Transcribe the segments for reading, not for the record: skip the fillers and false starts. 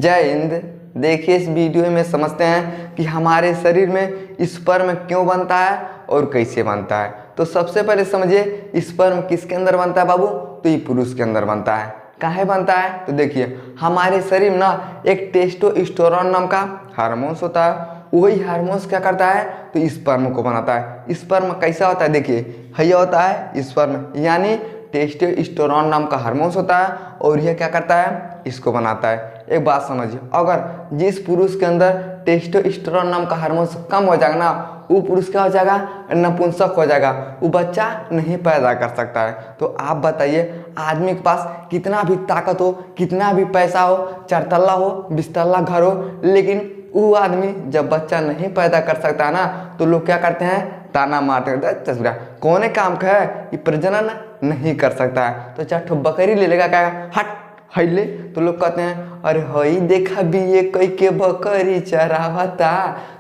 जय हिंद। देखिए इस वीडियो में समझते हैं कि हमारे शरीर में स्पर्म क्यों बनता है और कैसे बनता है। तो सबसे पहले समझिए स्पर्म किसके अंदर बनता है बाबू, तो ये पुरुष के अंदर बनता है। काहे बनता है तो देखिए हमारे शरीर में ना एक टेस्टोस्टेरोन नाम का हार्मोन्स होता है। वही हार्मोन्स क्या करता है तो स्पर्म को बनाता है। स्पर्म कैसा होता है देखिए यह होता है स्पर्म यानी टेस्टोस्टेरोन नाम का हार्मोन्स होता है और यह क्या करता है इसको बनाता है। एक बात समझिए, अगर जिस पुरुष के अंदर टेस्टोस्टेरोन नाम का हार्मोन्स कम हो जाएगा ना, वो पुरुष क्या हो जाएगा, नपुंसक हो जाएगा, वो बच्चा नहीं पैदा कर सकता है। तो आप बताइए आदमी के पास कितना भी ताकत हो, कितना भी पैसा हो, 4 तल्ला हो, 20 तल्ला घर हो, लेकिन वो आदमी जब बच्चा नहीं पैदा कर सकता है ना, तो लोग क्या करते हैं, ताना मारते हैं, कौन काम का है ये प्रजनन नहीं कर सकता है, तो 4 ठो बकरी ले लेगा, क्या हट हईले, तो लोग कहते हैं अरे हई देखा भी ये कई के बकरी चरावता।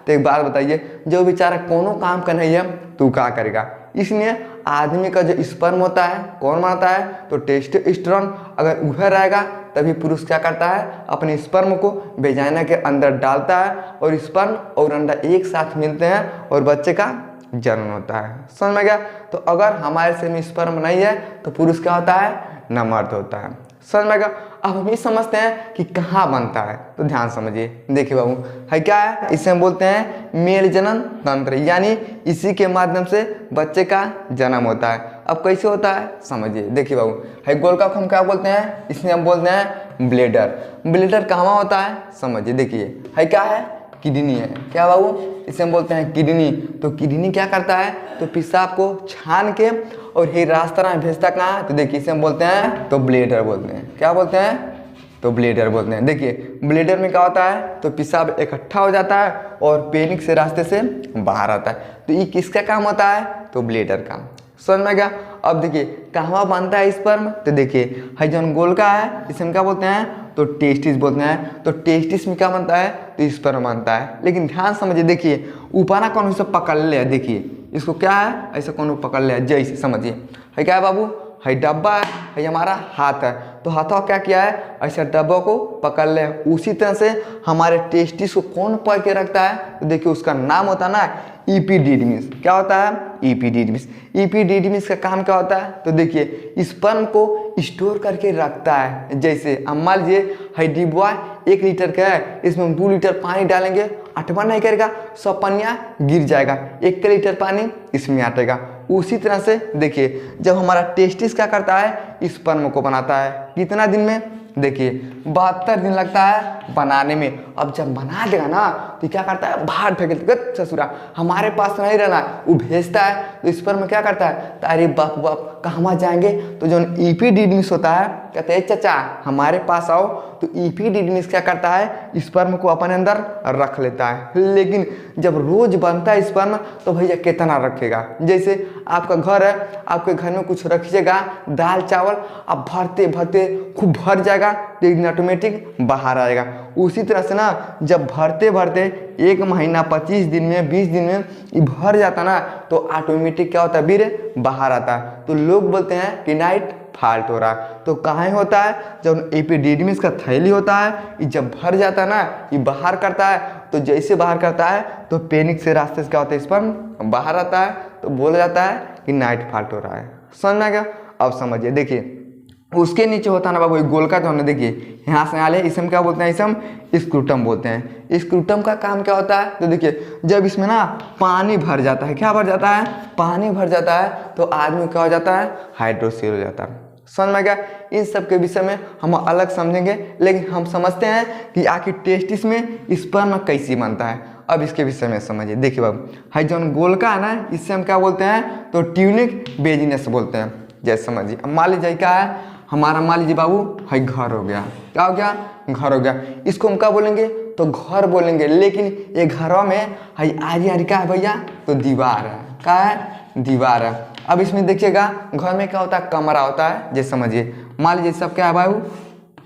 तो एक बात बताइए, जो बेचारा कोनो काम का नहीं है तो क्या करेगा। इसलिए आदमी का जो स्पर्म होता है कौन बनाता है तो टेस्टोस्टेरोन। अगर वह रहेगा तभी पुरुष क्या करता है, अपने स्पर्म को वेजाइना के अंदर डालता है और स्पर्म और अंडा एक साथ मिलते हैं और बच्चे का जन्म होता है। समझ में गया। तो अगर हमारे शरीर में स्पर्म नहीं है तो पुरुष क्या होता है, न मर्द होता है। समझ में गया। अब हम ये समझते हैं कि कहाँ बनता है, तो ध्यान समझिए। देखिए बाबू है क्या है, इसे हम बोलते हैं मेल जनन तंत्र, यानी इसी के माध्यम से बच्चे का जन्म होता है। अब कैसे होता है समझिए। देखिए बाबू है गोलका को हम क्या बोलते हैं, इसमें हम बोलते हैं ब्लेडर। ब्लेडर कहाँ होता है समझिए। देखिए है क्या है, किडनी है। क्या बाबू, इसे हम बोलते हैं किडनी। तो किडनी क्या करता है तो पेशाब को छान के और ये रास्ता में भेजता कहाँ है, तो देखिए इसे हम बोलते हैं तो ब्लेडर बोलते हैं। क्या बोलते हैं तो ब्लेडर बोलते हैं। देखिए ब्लेडर में क्या होता है तो पेशाब इकट्ठा हो जाता है और पेनिस से रास्ते से बाहर आता है। तो ये किसका काम होता है तो ब्लेडर का। समझ में गया। अब देखिए कहाँ बनता है स्पर्म, तो देखिए है जो गोलका है इसे हम क्या बोलते हैं तो टेस्टिस बोलते हैं। तो टेस्टिस में क्या बनता है तो स्पर्म बनता है। लेकिन ध्यान समझिए, देखिए ऊपर कौन से पकड़ ले, देखिए इसको क्या है ऐसा कौन पकड़ ले, जैसे समझिए है क्या है बाबू, है डब्बा है हमारा हाथ है, तो हाथों क्या किया है ऐसा डब्बा को पकड़ ले। उसी तरह से हमारे टेस्टिस को कौन पकड़ के रखता है तो देखिए उसका नाम होता है ना इपिडिडमिस। क्या होता है इपिडिडमिस। इपिडिडमिस का काम क्या होता है तो देखिए स्पर्म को स्टोर करके रखता है। जैसे अब मान लीजिए है डिब्बा 1 लीटर का है, इसमें 2 लीटर पानी डालेंगे, अटवा नहीं करेगा, सब पनिया गिर जाएगा, 1 लीटर पानी इसमें आटेगा। उसी तरह से देखिए जब हमारा टेस्टिस क्या करता है स्पर्म को बनाता है, कितना दिन में देखिए 72 दिन लगता है बनाने में। अब जब बना देगा ना तो क्या करता है बाहर फेंक देगा, ससुरा हमारे पास नहीं रहना, वो भेजता है। तो स्पर्म क्या करता है तारे बाप बाप कहाँ जाएंगे, तो जो इपिडिडमिस होता है कहते हैं चाचा हमारे पास आओ। तो इपिडिडमिस क्या करता है स्पर्म को अपने अंदर रख लेता है। लेकिन जब रोज बनता है स्पर्म तो भैया कितना रखेगा। जैसे आपका घर है, आपके घर में कुछ रखिएगा दाल चावल, अब भरते भरते खूब भर जाएगा तो एक दिन ऑटोमेटिक बाहर आएगा। उसी तरह से ना जब भरते भरते 1 महीना 25 दिन में 20 दिन में ये भर जाता ना तो ऑटोमेटिक क्या होता है वीर बाहर आता है। तो लोग बोलते हैं कि नाइट फॉल्ट हो रहा है। तो कहाँ होता है जब एपिडिडमिस का थैली होता है ये जब भर जाता है ना ये बाहर करता है। तो जैसे बाहर करता है तो पेनिस से रास्ते से क्या होता है स्पर्म बाहर आता है, तो बोला जाता है कि नाइट फॉल्ट हो रहा है। समझ में गया। अब समझिए देखिए उसके नीचे होता है ना बाबू गोलका जो हमने देखिए यहाँ से आले, इसे हम क्या बोलते हैं, इसे हम स्क्रूटम बोलते हैं। स्क्रूटम का काम क्या होता है तो देखिए जब इसमें ना पानी भर जाता है, क्या भर जाता है पानी भर जाता है, तो आदमी क्या हो जाता है हाइड्रोसील हो जाता है। समझ में गया। इन सब के विषय में हम अलग समझेंगे, लेकिन हम समझते हैं कि आखिर टेस्टिस में स्पर्म कैसे बनता है। अब इसके विषय में समझिए। देखिए बाबू है जो गोलका है ना इससे हम क्या बोलते हैं तो ट्यूनिक बेजिनस बोलते हैं। जैसे समझिए अब मान लीजिए क्या है हमारा, मान लीजिए बाबू है घर हो गया, क्या हो गया घर हो गया, इसको हम क्या बोलेंगे तो घर बोलेंगे। लेकिन ये घरों में है आरी आरी क्या है भैया तो दीवार है, क्या है दीवार है। अब इसमें देखिएगा घर में क्या होता है कमरा होता है। जैसे समझिए मान लीजिए सब क्या है बाबू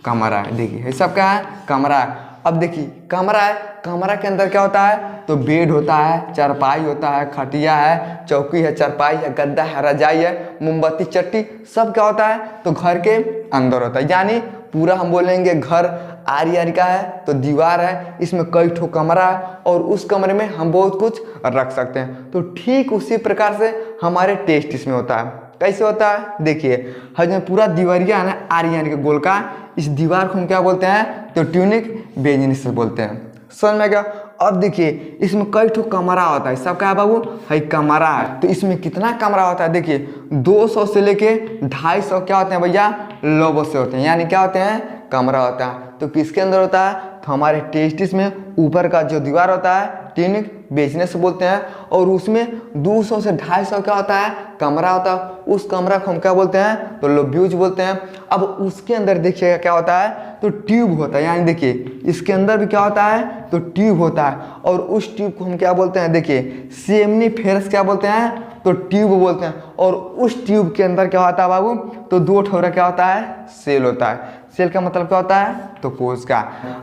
कमरा है, देखिए सब क्या है कमरा है। अब देखिए कमरा है, कमरा के अंदर क्या होता है तो बेड होता है, चारपाई होता है, खटिया है, चौकी है, चारपाई है, गद्दा है, रजाई है, मोमबत्ती चट्टी, सब क्या होता है तो घर के अंदर होता है। यानी पूरा हम बोलेंगे घर आरी आरी का है तो दीवार है, इसमें कई ठो कमरा है और उस कमरे में हम बहुत कुछ रख सकते हैं। तो ठीक उसी प्रकार से हमारे टेस्ट इसमें होता है। कैसे होता है देखिए, हमें पूरा दीवारिया है ना आरी यानी कि गोल का, इस दीवार को हम क्या बोलते हैं तो ट्यूनिक बेजिनिस बोलते हैं। समझ में क्या? अब देखिए इसमें कई ठो कमरा होता है, सब क्या है बाबू है कमरा है। तो इसमें कितना कमरा होता है देखिए 200 से लेके 250 क्या होते हैं भैया लोगों से होते हैं, यानी क्या होते हैं कमरा होता है। तो किसके अंदर होता है तो हमारे टेस्टिस में ऊपर का जो दीवार होता है ट्यूनिक बेजिनिस बोलते हैं, और उसमें 200 से 250 क्या होता है कमरा होता है। उस कमरा को हम क्या बोलते हैं तो लोब्यूज बोलते हैं। अब उसके अंदर देखिएगा क्या होता है तो ट्यूब होता है, यानी देखिए इसके अंदर भी क्या होता है तो ट्यूब होता है, और उस ट्यूब को हम क्या बोलते हैं देखिए सेमनीफेरस क्या बोलते हैं तो ट्यूब बोलते हैं। और उस ट्यूब के अंदर क्या होता है बाबू तो 2 ठोरा क्या होता है सेल होता है। सेल का मतलब क्या होता है तो कोशिका।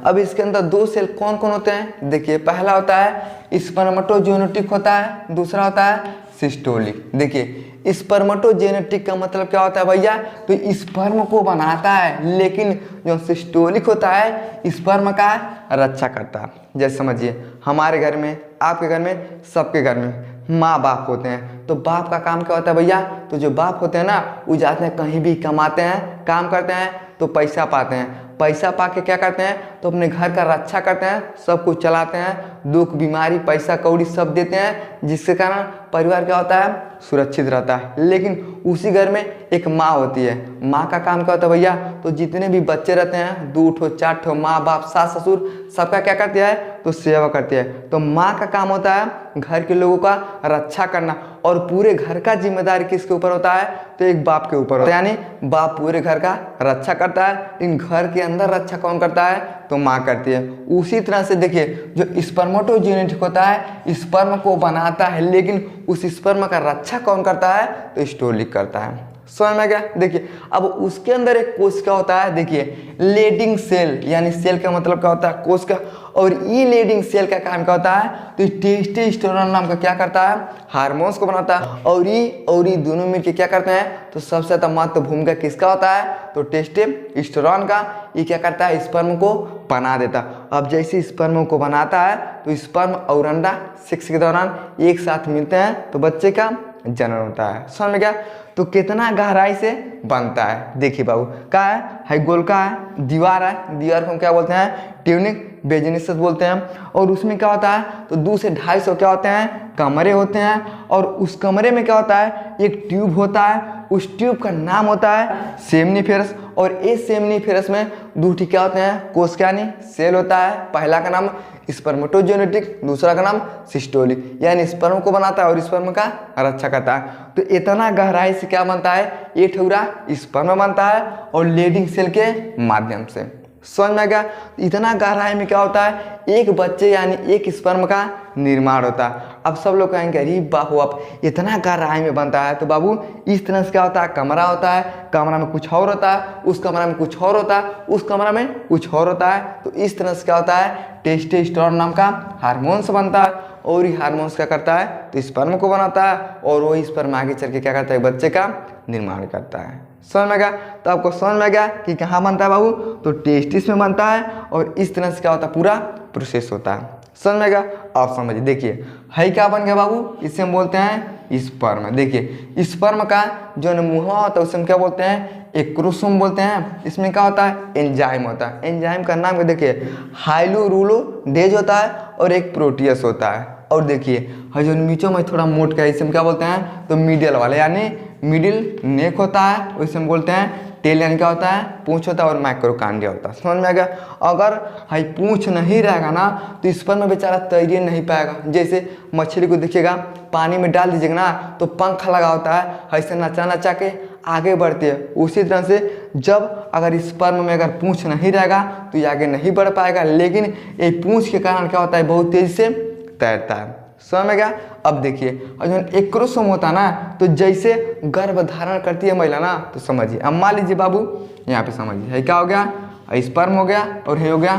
अब इसके अंदर 2 सेल कौन कौन होते हैं देखिए, पहला होता है स्पर्मेटोजेनेटिक होता है, दूसरा होता है सिस्टोलिक। देखिए स्पर्मेटोजेनेटिक का मतलब क्या होता है भैया तो स्पर्म को बनाता है, लेकिन जो सिस्टोलिक होता है स्पर्म का रक्षा करता है। जैसे समझिए हमारे घर में, आपके घर में, सबके घर में माँ बाप होते हैं, तो बाप का काम क्या होता है भैया तो जो बाप होते हैं ना वो जाते हैं कहीं भी कमाते हैं, काम करते हैं तो पैसा पाते हैं, पैसा पा के क्या करते हैं तो अपने घर का रक्षा करते हैं, सब कुछ चलाते हैं, दुख बीमारी पैसा कौड़ी सब देते हैं, जिसके कारण परिवार क्या होता है सुरक्षित रहता है। लेकिन उसी घर में एक माँ होती है, माँ का काम क्या होता है भैया तो जितने भी बच्चे रहते हैं 2 ठो 4 ठो माँ बाप सास ससुर सबका क्या करती है तो सेवा करती है। तो माँ का काम होता है घर के लोगों का रक्षा करना, और पूरे घर का जिम्मेदारी किसके ऊपर होता है तो एक बाप के ऊपर होता है, यानी बाप पूरे घर का रक्षा करता है, लेकिन घर के अंदर रक्षा कौन करता है तो माँ करती है। उसी तरह से देखिए जो स्पर्मेटोजेनेटिक होता है स्पर्म को बनाता है, लेकिन उस स्पर्म का रक्षा कौन करता है तो स्टोलिक करता है। समझ में क्या? देखिए अब उसके अंदर एक कोशिका होता है, देखिए लेडिंग सेल, यानी सेल का मतलब क्या होता है कोशिका, और ये लेडिंग सेल का काम क्या होता है तो टेस्टोस्टेरोन नाम का क्या करता है हार्मोन्स को बनाता है, और ये दोनों मिलकर क्या करते हैं तो सबसे ज्यादा महत्व भूमिका किसका होता है तो टेस्टोस्टेरोन का। ये क्या करता है स्पर्म को बना देता। अब जैसे स्पर्म को बनाता है तो स्पर्म और अंडा सेक्स के दौरान एक साथ मिलते हैं तो बच्चे का जन्म होता है। समझ में क्या? तो कितना गहराई से बनता है देखिए बाबू, क्या है गोल का है, दीवार है, दीवार को हम क्या बोलते हैं ट्यूनिक बेजिनिस बोलते हैं, और उसमें क्या होता है तो 2 से 250 क्या होते हैं कमरे होते हैं, और उस कमरे में क्या होता है एक ट्यूब होता है, उस ट्यूब का नाम होता है सेमनीफेरस, और इस सेमनीफेरस में 2 क्या होते हैं कोशिका यानी सेल होता है, पहला का नाम स्पर्मेटोजेनेटिक, दूसरा का नाम सिस्टोलिक, यानी स्पर्म को बनाता है और स्पर्म का रक्षा करता है। तो इतना गहराई से क्या बनता है ये ठुरा स्पर्म बनता है और लेडिंग सेल के माध्यम से। समझ में गया? इतना गहराई में क्या होता है एक बच्चे यानी एक स्पर्म का निर्माण होता है। अब सब लोग कहेंगे अरे बाबू आप इतना गहराई में बनता है, तो बाबू इस तरह से क्या होता है कमरा होता है, कमरा में कुछ और होता है, उस कमरा में कुछ और होता है, उस कमरा में कुछ और होता है। तो इस तरह से क्या होता है टेस्टोस्टेरोन नाम का हार्मोन्स बनता है, और ये हार्मोन्स क्या करता है तो स्पर्म को बनाता है, और वही स्पर्म आगे चल के क्या करता है बच्चे का निर्माण करता है। समझ में गया? तो आपको समझ में गया कि कहाँ बनता है बाबू तो टेस्टिस में बनता है, और इस तरह से क्या होता है पूरा प्रोसेस होता है। समझ में गया? आप समझिए देखिए है क्या बन गया बाबू, इसे हम बोलते हैं स्पर्म। देखिए स्पर्म का जो मुंह होता है उसे हम क्या बोलते हैं एक्रोसोम बोलते हैं। इसमें क्या होता है एंजाइम होता है, एंजाइम का नाम देखिए हाइलुरोलोडेज होता है, और एक प्रोटियस होता है। और देखिए जो नीचे में थोड़ा मोट का इसे हम क्या बोलते हैं तो मिडिल वाले, यानी मिडिल नेक होता है, उसे हम बोलते हैं टेल, यानी क्या होता है पूंछ होता है, और माइक्रोकांडिया होता है। समझ में आ गया? अगर हाई पूंछ नहीं रहेगा ना तो स्पर्म में बेचारा तैर नहीं पाएगा। जैसे मछली को देखिएगा पानी में डाल दीजिएगा ना तो पंख लगा होता है, ऐसे नचा नचा के आगे बढ़ती है। उसी तरह से जब अगर स्पर्म में अगर पूंछ नहीं रहेगा तो ये आगे नहीं बढ़ पाएगा, लेकिन ये पूंछ के कारण क्या होता है बहुत तेजी से तैरता है। समझ में गया? अब देखिए और जो एक्रोसोम होता है ना तो जैसे गर्भ धारण करती है महिला ना, तो समझिए अब मान लीजिए बाबू यहाँ पे समझिए है क्या हो गया स्पर्म हो गया, और है हो गया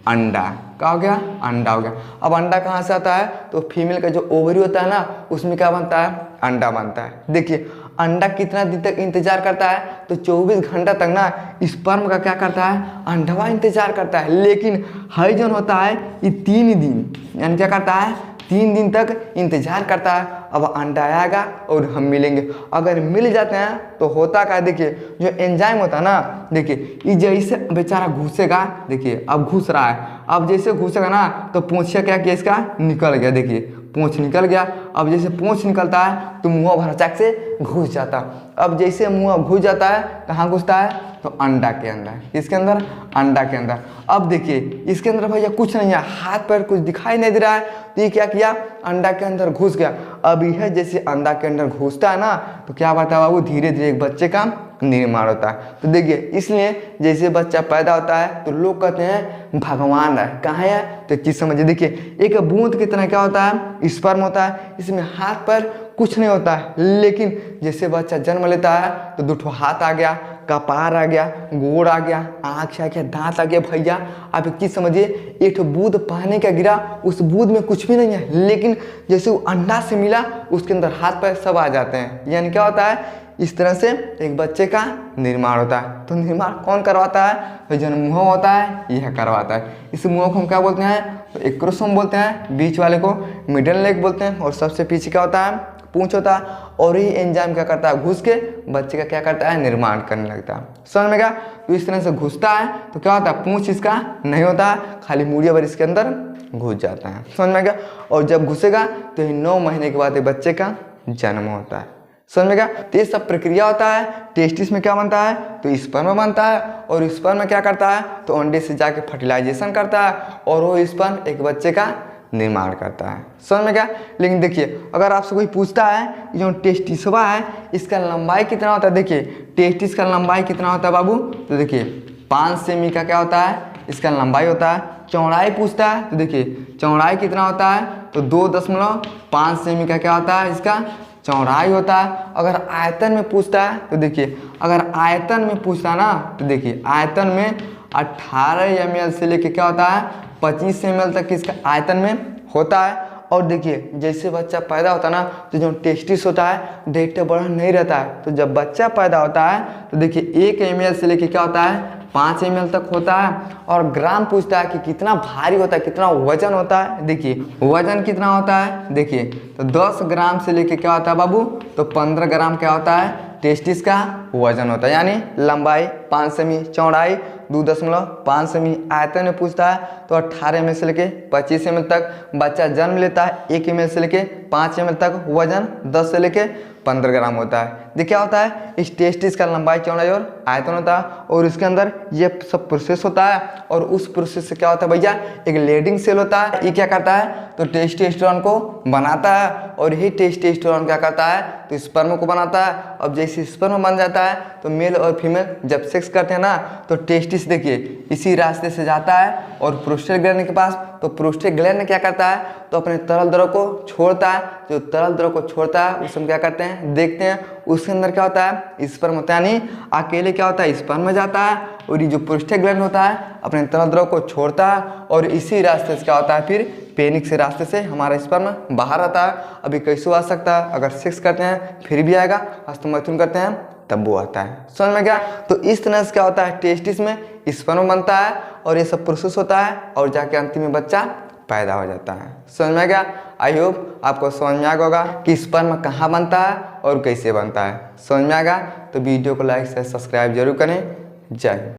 अंडा। क्या हो गया अंडा हो गया। अब अंडा कहाँ से आता है तो फीमेल का जो ओवरी होता है ना उसमें क्या बनता है अंडा बनता है। देखिए अंडा कितना दिन तक इंतजार करता है, तो 24 घंटा तक ना स्पर्म का क्या करता है, अंडवा इंतजार करता है। लेकिन हाइजन होता है ये 3 दिन, यानी क्या करता है 3 दिन तक इंतजार करता है। अब अंडा आएगा और हम मिलेंगे। अगर मिल जाते हैं तो होता क्या, देखिए जो एंजाइम होता है ना, देखिए ये जैसे बेचारा घुसेगा, देखिए अब घुस रहा है, अब जैसे घुसेगा ना तो पूंछिया क्या किया इसका, निकल गया, देखिए पूंछ निकल गया। अब जैसे पूंछ निकलता है तो मुँह भरचक से घुस जाता। अब जैसे मुँह घुस जाता है, कहाँ घुसता है, तो अंडा के अंदर। किसके अंदर, अंडा के अंदर। अब देखिए इसके अंदर भैया कुछ नहीं है, हाथ पैर कुछ दिखाई नहीं दे रहा है, तो ये क्या किया, अंडा के अंदर घुस गया। अब यह जैसे अंडा के अंदर घुसता है ना, तो क्या बात है बाबू, धीरे धीरे एक बच्चे का निर्माण होता है। तो देखिए इसलिए जैसे बच्चा पैदा होता है तो लोग कहते हैं भगवान है, कहाँ है, तो चीज़ समझिए। देखिए एक बूंद की तरह क्या होता है, स्पर्म होता है, इसमें हाथ पैर कुछ नहीं होता है। लेकिन जैसे बच्चा जन्म लेता है तो 2 ठो हाथ आ गया, कपार आ गया, गोड़ आ गया, आँख आ गया, दांत आ गया। भैया आप एक चीज़ समझिए, एक बूंद पानी का गिरा, उस बूंद में कुछ भी नहीं है, लेकिन जैसे वो अंडा से मिला उसके अंदर हाथ पैर सब आ जाते हैं। यानी क्या होता है, इस तरह से एक बच्चे का निर्माण होता है। तो निर्माण कौन करवाता है, तो जो मुँह होता है यह करवाता है। इस मुँह को हम क्या बोलते हैं, तो एक्रोसोम बोलते हैं, बीच वाले को मिडल लेग बोलते हैं, और सबसे पीछे क्या होता है, पूंछ होता है। और ये एंजाइम क्या करता है, घुस के बच्चे का क्या करता है, निर्माण करने लगता है। समझ में गया। तो इस तरह से घुसता है तो क्या होता है, पूंछ इसका नहीं होता है, खाली मूड़िया भर इसके अंदर घुस जाता है। समझ में गया। और जब घुसेगा तो ये 9 महीने के बाद बच्चे का जन्म होता है। समझ में गया। तो ये सब प्रक्रिया होता है। टेस्टिस में क्या बनता है, तो स्पर्म बनता है, और स्पर्म में क्या करता है, तो अंडे से जाके फर्टिलाइजेशन करता है, और वो स्पर्म एक बच्चे का निर्माण करता है। समझ में गया। लेकिन देखिए अगर आपसे कोई पूछता है जो टेस्टिसवा है इसका लंबाई कितना होता है, देखिए टेस्टिस का लंबाई कितना होता है बाबू, तो देखिए 5 सेमी का क्या होता है, इसका लंबाई होता है। चौड़ाई पूछता है तो देखिए चौड़ाई कितना होता है, तो 2.5 सेमी का क्या होता है, इसका चौड़ाई होता है। अगर आयतन में पूछता है तो देखिए, अगर आयतन में पूछता है ना, तो देखिए आयतन में 18 ml से लेके क्या होता है, 25 ml तक इसका आयतन में होता है। और देखिए जैसे बच्चा पैदा होता है ना, तो जो टेस्टिस होता है देखते बड़ा नहीं रहता है। तो जब बच्चा पैदा होता है तो देखिए 1 ml से लेके क्या होता है, 5 ml तक होता है। और ग्राम पूछता है कि कितना भारी होता है, कितना वजन होता है, देखिए वजन कितना होता है, देखिए तो 10 ग्राम से लेके क्या होता है बाबू, तो 15 ग्राम क्या होता है, टेस्टिस का वजन होता है। यानी लंबाई 5 सेमी, चौड़ाई 2.5 सेमी, आयतन में पूछता है तो 18 ml से लेके 25 ml तक बच्चा जन्म लेता है। 1 ml से लेके 5 ml तक वजन 10 से लेके 15 ग्राम होता है। देखिए क्या होता है, इस टेस्टिस का लंबाई, चौड़ाई और आयतन होता है, और इसके अंदर ये सब प्रोसेस होता है। और उस प्रोसेस से क्या होता है भैया, एक लेडिंग सेल होता है, ये क्या करता है, तो टेस्टोस्टेरोन को बनाता है, और यही टेस्टोस्टेरोन क्या करता है, तो स्पर्म को बनाता है। अब जैसे स्पर्म बन जाता है तो मेल और फीमेल जब सेक्स करते हैं ना, तो टेस्टिस देखिए इसी रास्ते से जाता है और प्रोस्टेट ग्लैंड के पास। तो प्रोस्टेट ग्लैंड क्या करता है, तो अपने तरल द्रव को छोड़ता है। जो तरल द्रव को छोड़ता है उसे हम क्या करते हैं, देखते हैं। उसके अंदर क्या होता है, स्पर्म होता है, यानी अकेले क्या होता है, स्पर्म में जाता है, और ये जो प्रोस्टेट ग्लैंड होता है अपने तरल द्रव को छोड़ता है, और इसी रास्ते से क्या होता है, फिर पेनिक से रास्ते से हमारा स्पर्म बाहर आता है। अभी कैसे आ सकता है, अगर सेक्स करते हैं फिर भी आएगा, हस्तमैथुन करते हैं तब वो आता है। समझ में गया। तो इस तरह से क्या होता है, टेस्टिस में स्पर्म बनता है, और ये सब प्रोसेस होता है, और जाके अंतिम में बच्चा पैदा हो जाता है। समझ में गया। आई होप आपको समझ में आ गया होगा कि स्पर्म कहाँ बनता है और कैसे बनता है। समझ में आ गया तो वीडियो को लाइक से सब्सक्राइब जरूर करें। जय हिंद।